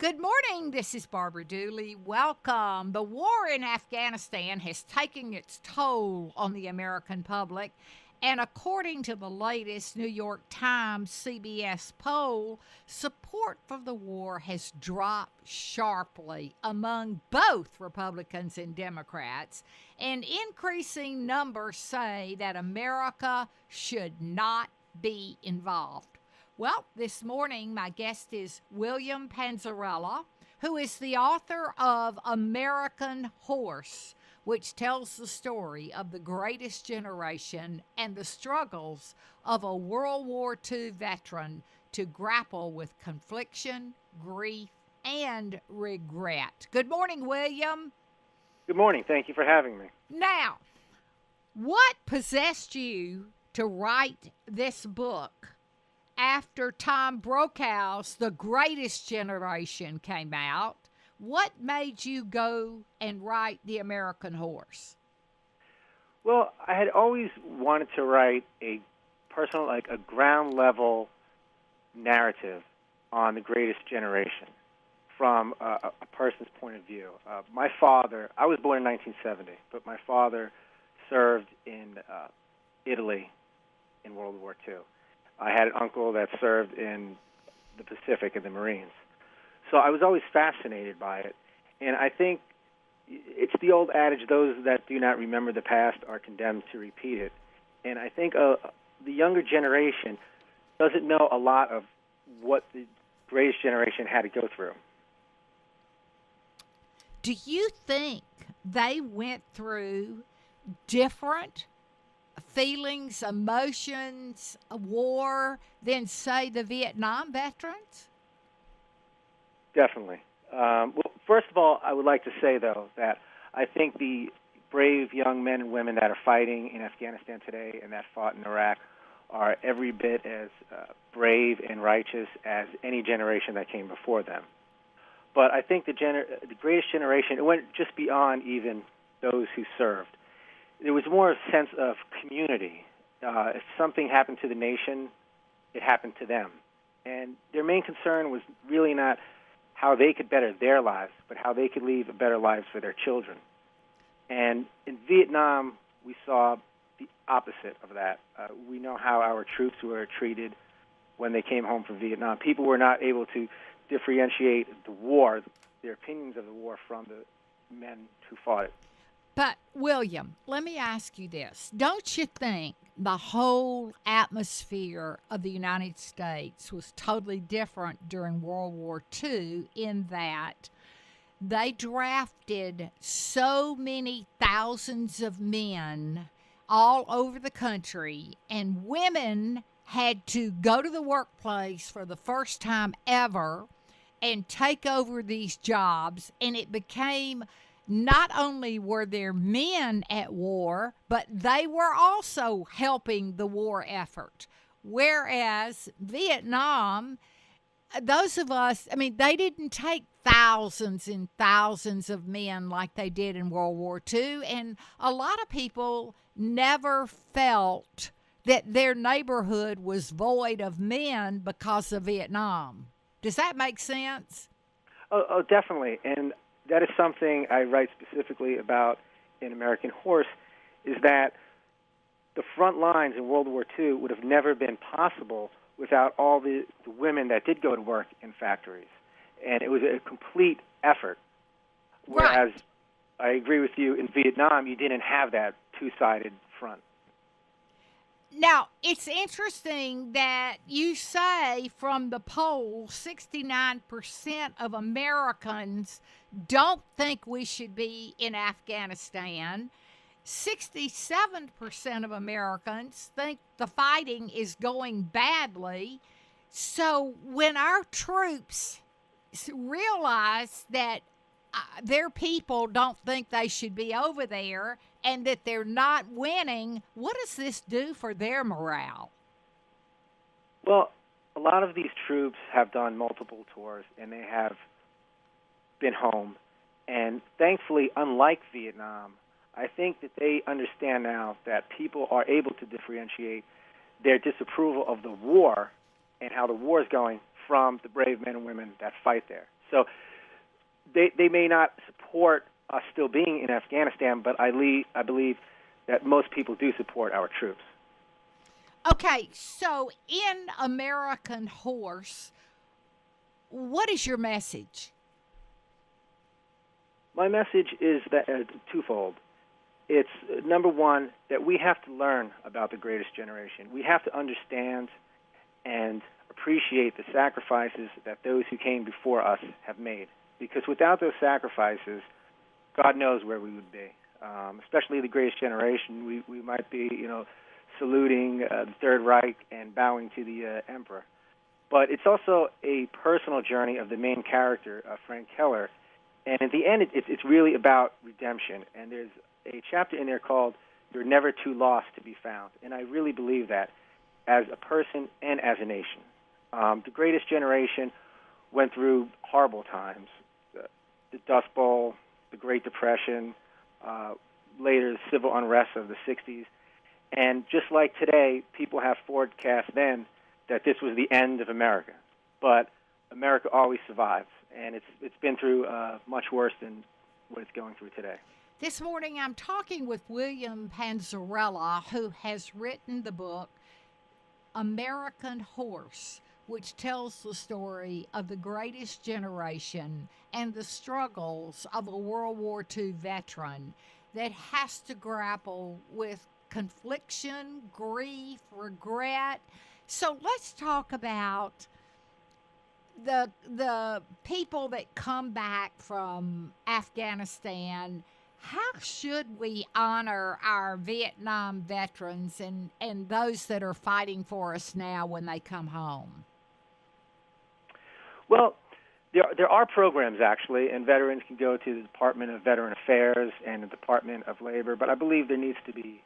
Good morning. This is Barbara Dooley. Welcome. The war in Afghanistan has taken its toll on the American public. And according to the latest New York Times CBS poll, support for the war has dropped sharply among both Republicans and Democrats. And increasing numbers say that America should not be involved. Well, this morning, my guest is William Panzarella, who is the author of American Horse, which tells the story of the greatest generation and the struggles of a World War II veteran to grapple with confliction, grief, and regret. Good morning, William. Good morning. Thank you for having me. Now, what possessed you to write this book after Tom Brokaw's The Greatest Generation came out? What made you go and write The American Horse? Well, I had always wanted to write a personal, like a ground level narrative on the greatest generation from a person's point of view. My father, I was born in 1970, but my father served in Italy in World War II. I had an uncle that served in the Pacific in the Marines. So I was always fascinated by it. And I think it's the old adage, those that do not remember the past are condemned to repeat it. And I think the younger generation doesn't know a lot of what the greatest generation had to go through. Do you think they went through different feelings, emotions, war than, say, the Vietnam veterans? Definitely. Well, first of all, I would like to say, though, that I think the brave young men and women that are fighting in Afghanistan today and that fought in Iraq are every bit as brave and righteous as any generation that came before them. But I think the greatest generation, it went just beyond even those who served. There was more a sense of community. If something happened to the nation, it happened to them. And their main concern was really not how they could better their lives, but how they could leave better lives for their children. And in Vietnam, we saw the opposite of that. We know how our troops were treated when they came home from Vietnam. People were not able to differentiate the war, their opinions of the war, from the men who fought it. But, William, let me ask you this. Don't you think the whole atmosphere of the United States was totally different during World War II in that they drafted so many thousands of men all over the country, and women had to go to the workplace for the first time ever and take over these jobs, and it became not only were there men at war, but they were also helping the war effort. Whereas Vietnam, those of us, they didn't take thousands and thousands of men like they did in World War II, and a lot of people never felt that their neighborhood was void of men because of Vietnam. Does that make sense? Oh, definitely. And that is something I write specifically about in American Horse, is that the front lines in World War II would have never been possible without all the women that did go to work in factories. And it was a complete effort. Whereas Right. I agree with you, in Vietnam, you didn't have that two-sided front. Now, it's interesting that you say from the poll 69% of Americans don't think we should be in Afghanistan. 67% of Americans think the fighting is going badly. So when our troops realize that their people don't think they should be over there and that they're not winning, what does this do for their morale? Well, a lot of these troops have done multiple tours, and they have been home. And thankfully, unlike Vietnam, I think that they understand now that people are able to differentiate their disapproval of the war and how the war is going from the brave men and women that fight there. So they may not support us still being in Afghanistan, but I believe that most people do support our troops. Okay, so in American Horse, what is your message? My message is that twofold. It's number one, that we have to learn about the greatest generation. We have to understand and appreciate the sacrifices that those who came before us have made. Because without those sacrifices, God knows where we would be. Especially the greatest generation, we might be, saluting the Third Reich and bowing to the emperor. But it's also a personal journey of the main character, Frank Keller. And at the end, it's really about redemption. And there's a chapter in there called "You're Never Too Lost to Be Found." And I really believe that as a person and as a nation. The greatest generation went through horrible times. The Dust Bowl, the Great Depression, later the civil unrest of the 60s. And just like today, people have forecast then that this was the end of America. But America always survives, and it's been through much worse than what it's going through today. This morning I'm talking with William Panzarella, who has written the book American Horse, which tells the story of the greatest generation and the struggles of a World War II veteran that has to grapple with confliction, grief, regret. So let's talk about the people that come back from Afghanistan. How should we honor our Vietnam veterans and those that are fighting for us now when they come home? Well, there are programs, actually, and veterans can go to the Department of Veteran Affairs and the Department of Labor, but I believe there needs to be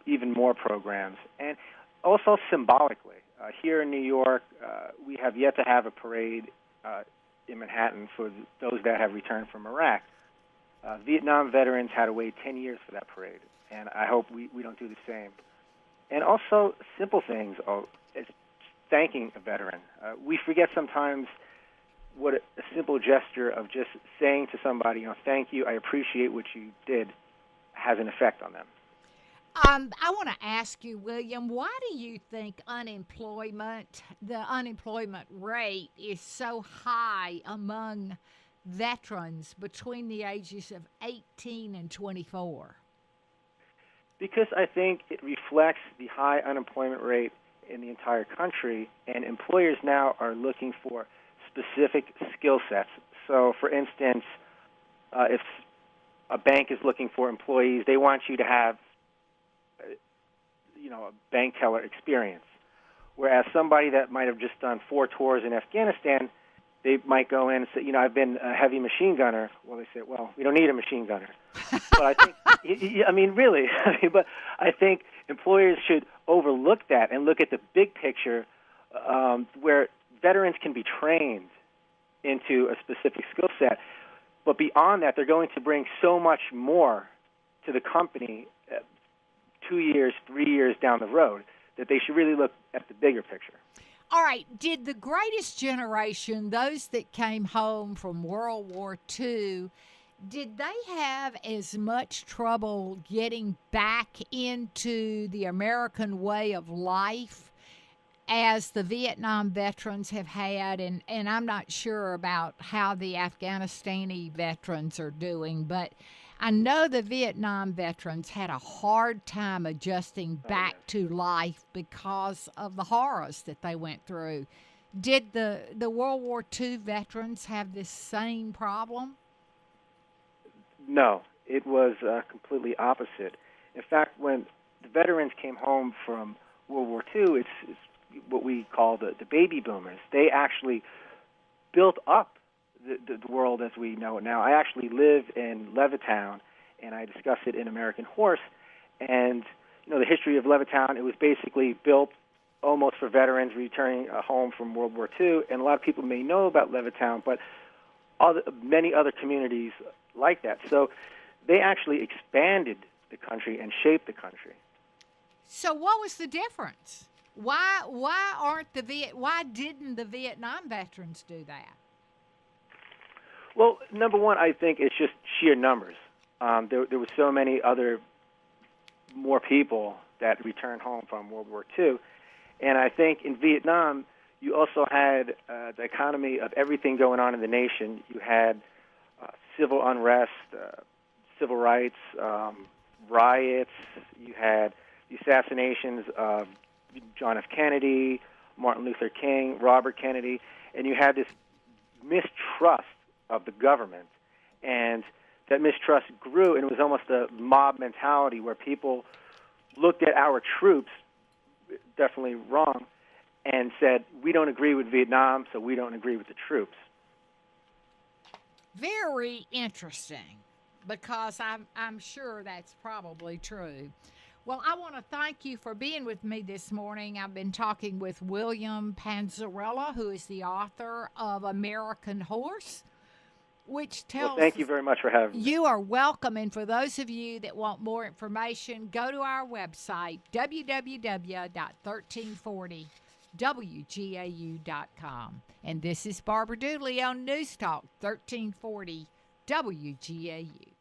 even more programs. And also symbolically, here in New York, we have yet to have a parade in Manhattan for those that have returned from Iraq. Vietnam veterans had to wait 10 years for that parade, and I hope we don't do the same. And also simple things, as thanking a veteran. We forget sometimes what a simple gesture of just saying to somebody, thank you, I appreciate what you did, has an effect on them. I want to ask you, William, why do you think the unemployment rate is so high among veterans between the ages of 18 and 24? Because I think it reflects the high unemployment rate in the entire country, and employers now are looking for specific skill sets. So, for instance, if a bank is looking for employees, they want you to have a bank teller experience. Whereas somebody that might have just done 4 tours in Afghanistan, they might go in and say, I've been a heavy machine gunner. Well, they say, well, we don't need a machine gunner. But I think, really, but I think employers should overlook that and look at the big picture where veterans can be trained into a specific skill set. But beyond that, they're going to bring so much more to the company 2 years, 3 years down the road that they should really look at the bigger picture. All right, did the greatest generation, those that came home from World War II, did they have as much trouble getting back into the American way of life as the Vietnam veterans have had? And I'm not sure about how the Afghanistani veterans are doing, but I know the Vietnam veterans had a hard time adjusting back to life because of the horrors that they went through. Did the World War II veterans have this same problem? No, it was completely opposite. In fact, when the veterans came home from World War II, it's what we call the baby boomers. They actually built up the world as we know it now. I actually live in Levittown, and I discuss it in American Horse. And the history of Levittown, it was basically built almost for veterans returning home from World War II. And a lot of people may know about Levittown, but many other communities like that. So they actually expanded the country and shaped the country. So what was the difference? Why didn't the Vietnam veterans do that? Well, number one, I think it's just sheer numbers. There were so many more people that returned home from World War II. And I think in Vietnam, you also had the economy of everything going on in the nation. You had civil unrest, civil rights, riots. You had the assassinations of John F. Kennedy, Martin Luther King, Robert Kennedy, and you had this mistrust of the government. And that mistrust grew, and it was almost a mob mentality where people looked at our troops, definitely wrong, and said, we don't agree with Vietnam, so we don't agree with the troops. Very interesting, because I'm sure that's probably true. Well, I want to thank you for being with me this morning. I've been talking with William Panzarella, who is the author of American Horse, which tells... Well, thank you very much for having me. You are welcome. And for those of you that want more information, go to our website, www.1340wgau.com. And this is Barbara Dooley on News Talk 1340 WGAU.